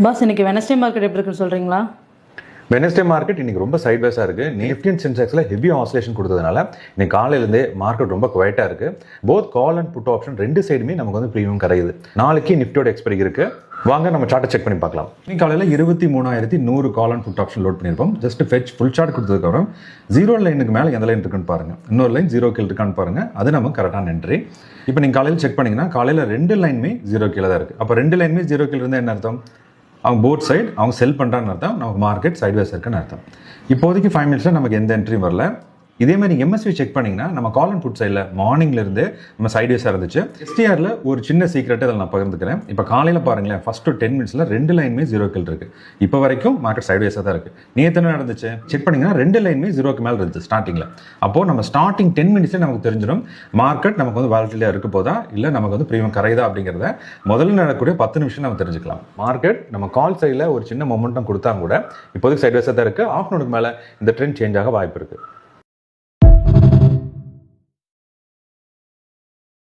Pass இன்னைக்கு Wednesday market எப்படி இருக்குன்னு சொல்றீங்களா? வெனஸ்டே மார்க்கெட் இன்னைக்கு ரொம்ப சைட்வேஸாக இருக்குது. நிஃப்டி அண்ட் சென்செக்ஸில் ஹெவி ஆசிலேஷன் கொடுத்ததுனால இன்னைக்கு காலையிலேருந்தே மார்க்கெட் ரொம்ப குவைட்டாக இருக்குது. Both call and put option ரெண்டு சைடுமே நமக்கு வந்து ப்ரீமியம் கிடையாது. நாளைக்கு நிஃப்டியோட எக்ஸ்பைரி இருக்குது. வாங்க நம்ம சார்ட்டை செக் பண்ணி பார்க்கலாம். இன்னைக்கு காலையில் 23,100 call and put option load பண்ணியிருப்போம். ஜஸ்ட் ஃபெச் ஃபுல் சார்ட் கொடுத்ததுக்கப்புறம் 0 லைனுக்கு மேலே எந்த லைன் இருக்குன்னு பாருங்கள். இன்னொரு லைன் 0 கீழே இருக்கான்னு பாருங்கள். அது நம்ம கரெக்டான என்ட்ரி. இப்போ நீங்கள் காலையில் செக் பண்ணிங்கன்னா காலையில் 2 லைனுமே 0 கீழே தான் இருக்குது. அப்போ 2 லைனுமே 0 கீழே இருந்தால் என்ன அர்த்தம்? அவங்க போத் சைடு அவங்க செல் பண்ணுறான்னு அர்த்தம். நமக்கு மார்க்கெட் சைட்வேஸ் இருக்குன்னு அர்த்தம். இப்போதைக்கு 5 மினிட்ஸில் நமக்கு எந்த என்ட்ரியும் வரல. இதே மாதிரி எம்எஸ்வி செக் பண்ணிங்கன்னா நம்ம கால் அண்ட் புட் சைடில் மார்னிங்லேருந்து நம்ம சைட்வேஸாக இருந்துச்சு. எஸ்டிஆரில் ஒரு சின்ன சீக்ரெட் அதில் நான் பகிர்ந்துக்கிறேன். இப்போ காலையில் பாருங்களேன், ஃபஸ்ட்டு 10 மினிட்ஸில் 2 லைனுமே 0 கீழ் இருக்குது. இப்போ வரைக்கும் மார்க்கெட் சைட்வேஸாக தான் இருக்குது. நேற்று என்ன நடந்துச்சு செக் பண்ணிங்கன்னா 2 லைனுமே 0க்கு மேலே இருந்துச்சு ஸ்டார்டிங்கில். அப்போது நம்ம ஸ்டார்டிங் 10 மினிட்ஸில் நமக்கு தெரிஞ்சிடும் மார்க்கெட் நமக்கு வந்து வாலட்டிலியாக இருக்க போதா இல்லை நமக்கு வந்து ப்ரீமியம் கரையுதா அப்படிங்கிறத முதல்ல நடக்கக்கூடிய 10 நிமிஷம் நம்ம தெரிஞ்சுக்கலாம். மார்க்கெட் நம்ம கால் சைடில் ஒரு சின்ன மொமெண்டம் கொடுத்தா கூட இப்போதைக்கு சைட்வேஸாக தான் இருக்குது. ஆஃப்டர்நூனுக்கு மேலே இந்த ட்ரெண்ட் சேஞ்ச் ஆக வாய்ப்பு இருக்குது.